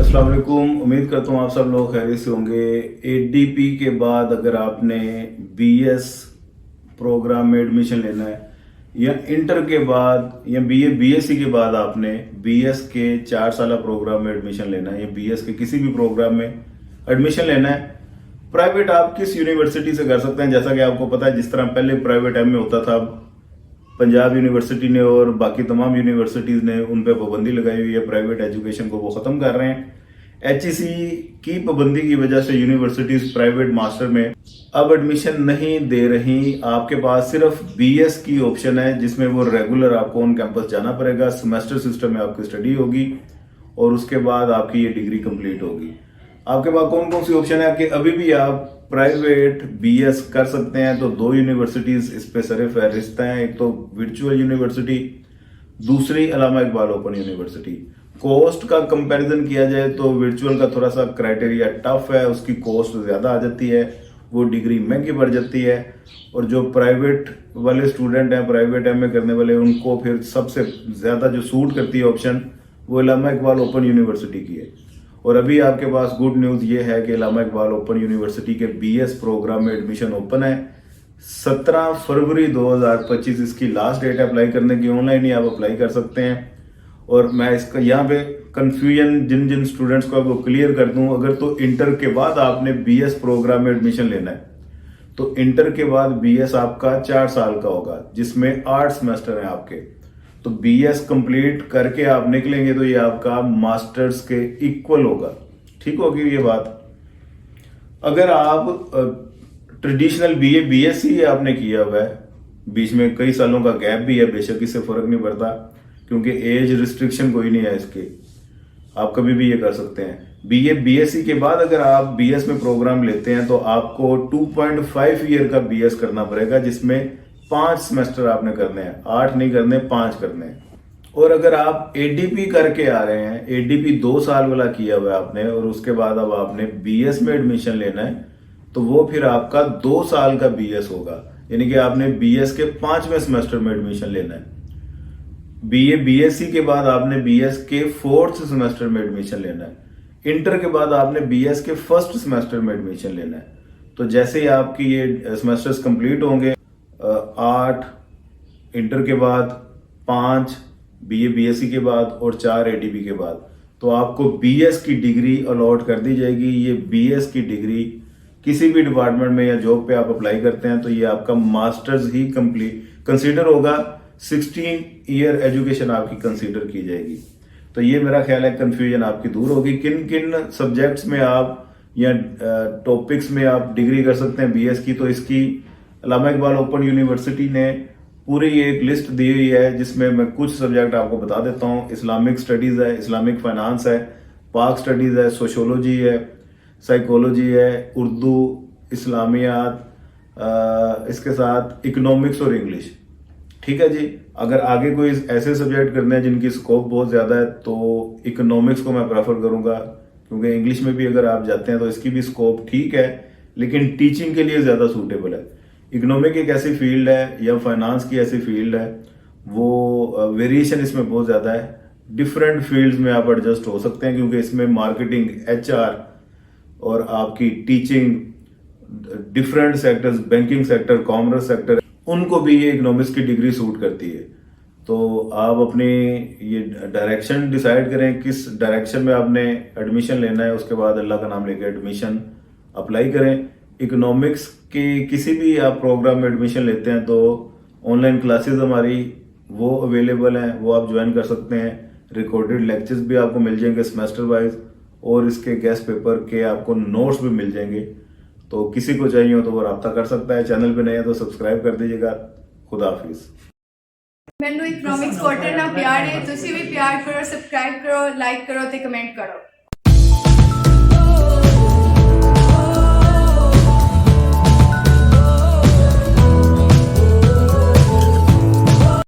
अस्सलाम वालेकुम। उम्मीद करता हूँ आप सब लोग खैरियत से होंगे। एडीपी के बाद अगर आपने बीएस प्रोग्राम में एडमिशन लेना है या इंटर के बाद या बीए बीएससी के बाद आपने बीएस के 4 साल प्रोग्राम में एडमिशन लेना है या बीएस के किसी भी प्रोग्राम में एडमिशन लेना है, प्राइवेट आप किस यूनिवर्सिटी से कर सकते हैं। जैसा कि आपको पता है, जिस तरह पहले प्राइवेट एमए होता था, पंजाब यूनिवर्सिटी ने और बाकी तमाम यूनिवर्सिटीज ने उन पर पाबंदी लगाई हुई है, प्राइवेट एजुकेशन को वो खत्म कर रहे हैं। एचईसी की पाबंदी की वजह से यूनिवर्सिटीज प्राइवेट मास्टर में अब एडमिशन नहीं दे रही। आपके पास सिर्फ बीएस की ऑप्शन है, जिसमें वो रेगुलर आपको ऑन कैंपस जाना पड़ेगा। सेमेस्टर सिस्टम में आपकी स्टडी होगी और उसके बाद आपकी ये डिग्री कंप्लीट होगी। आपके पास कौन कौन सी ऑप्शन है कि अभी भी आप प्राइवेट बीएस कर सकते हैं। तो 2 यूनिवर्सिटीज इस पे सर फहरिस्त हैं। एक तो वर्चुअल यूनिवर्सिटी, दूसरी अल्लामा इकबाल ओपन यूनिवर्सिटी। कॉस्ट का कंपैरिजन किया जाए तो वर्चुअल का थोड़ा सा क्राइटेरिया टफ है, उसकी कॉस्ट ज्यादा आ जाती है, वो डिग्री महंगी पड़ जाती है। और जो प्राइवेट वाले स्टूडेंट हैं, प्राइवेट एमए करने वाले, उनको फिर सबसे ज्यादा जो सूट करती है ऑप्शन, वो अल्लामा इकबाल ओपन यूनिवर्सिटी की है। और अभी आपके पास गुड न्यूज ये है कि अल्लामा इकबाल ओपन यूनिवर्सिटी के बीएस प्रोग्राम में एडमिशन ओपन है। 17 फरवरी 2025 इसकी लास्ट डेट है अप्लाई करने की। ऑनलाइन ही आप अप्लाई कर सकते हैं। और मैं इसका यहाँ पे कंफ्यूजन जिन जिन स्टूडेंट्स को आपको क्लियर कर दूं, अगर तो इंटर के बाद आपने बीएस प्रोग्राम में एडमिशन लेना है तो इंटर के बाद बीएस आपका 4 साल का होगा, जिसमें 8 सेमेस्टर हैं आपके। तो बीएस कंप्लीट करके आप निकलेंगे तो ये आपका मास्टर्स के इक्वल होगा। ठीक होगी ये बात। अगर आप ट्रेडिशनल बीए बीएससी आपने किया हुआ है, बीच में कई सालों का गैप भी है, बेशक इससे फर्क नहीं पड़ता क्योंकि एज रिस्ट्रिक्शन कोई नहीं है इसके, आप कभी भी ये कर सकते हैं। बीए बीएससी के बाद अगर आप बीएस में प्रोग्राम लेते हैं तो आपको 2.5 ईयर का बीएस करना पड़ेगा, जिसमें 5 सेमेस्टर आपने करने हैं, 8 नहीं करने, 5 करने हैं। और अगर आप एडीपी करके आ रहे हैं, एडीपी 2 साल वाला किया हुआ है आपने, और उसके बाद अब आपने बीएस में एडमिशन लेना है, तो वो फिर आपका 2 साल का बीएस होगा। यानी कि आपने बीएस के 5वें सेमेस्टर में एडमिशन लेना है। बीए बीएससी के बाद आपने बीएस के 4th सेमेस्टर में एडमिशन लेना है। इंटर के बाद आपने बीएस के 1st सेमेस्टर में एडमिशन लेना है। तो जैसे ही आपकी ये सेमेस्टर्स कंप्लीट होंगे, 8 इंटर के बाद, 5 बीए बीएससी के बाद और 4 एडीपी के बाद, तो आपको बीएस की डिग्री अलॉट कर दी जाएगी। ये बीएस की डिग्री किसी भी डिपार्टमेंट में या जॉब पे आप अप्लाई करते हैं तो ये आपका मास्टर्स ही कंप्लीट कंसीडर होगा। 16 ईयर एजुकेशन आपकी कंसीडर की जाएगी। तो ये मेरा ख्याल है कंफ्यूजन आपकी दूर होगी। किन किन सब्जेक्ट्स में आप या टॉपिक्स में आप डिग्री कर सकते हैं बीएस की, तो इसकी अल्लामा इकबाल ओपन यूनिवर्सिटी ने पूरी एक लिस्ट दी हुई है, जिसमें मैं कुछ सब्जेक्ट आपको बता देता हूँ। इस्लामिक स्टडीज है, इस्लामिक फाइनेंस है, पाक स्टडीज है, सोशोलॉजी है, साइकोलॉजी है, उर्दू, इस्लामियात, इसके साथ इकोनॉमिक्स और इंग्लिश। ठीक है जी। अगर आगे कोई ऐसे सब्जेक्ट करने हैं जिनकी स्कोप बहुत ज्यादा है तो इकोनॉमिक्स को मैं प्रेफर करूंगा, क्योंकि इंग्लिश में भी अगर आप जाते हैं तो इसकी भी स्कोप ठीक है, लेकिन टीचिंग के लिए ज्यादा सूटेबल है। इकोनॉमिक एक ऐसी फील्ड है या फाइनेंस की ऐसी फील्ड है, वो वेरिएशन इसमें बहुत ज्यादा है। डिफरेंट फील्ड्स में आप एडजस्ट हो सकते हैं, क्योंकि इसमें मार्केटिंग, एचआर और आपकी teaching, different sectors, banking sector, commerce sector, उनको भी ये इकोनॉमिक्स की डिग्री सूट करती है। तो आप अपनी ये डायरेक्शन डिसाइड करें किस डायरेक्शन में आपने एडमिशन लेना है, उसके बाद अल्लाह का नाम लेकर एडमिशन अप्लाई करें। इकोनॉमिक्स के किसी भी आप प्रोग्राम में एडमिशन लेते हैं तो ऑनलाइन क्लासेस हमारी वो अवेलेबल हैं, वो आप ज्वाइन कर सकते हैं। रिकॉर्डेड लेक्चर्स भी आपको मिल जाएंगे सेमेस्टर वाइज, और इसके गेस्ट पेपर के आपको नोट्स भी मिल जाएंगे। तो किसी को चाहिए हो तो वो रब्ता कर सकता है। चैनल पे नए हैं तो सब्सक्राइब कर दीजिएगा। खुदा हाफिज। ਮੈਨੂੰ ਇਕਨੋਮਿਕਸ ਪੜ੍ਹਨ ਨਾਲ ਪਿਆਰ ਹੈ, ਤੁਸੀਂ ਵੀ ਪਿਆਰ ਕਰੋ, ਸਬਸਕ੍ਰਾਈਬ ਕਰੋ, ਲਾਈਕ ਕਰੋ ਤੇ ਕਮੈਂਟ ਕਰੋ।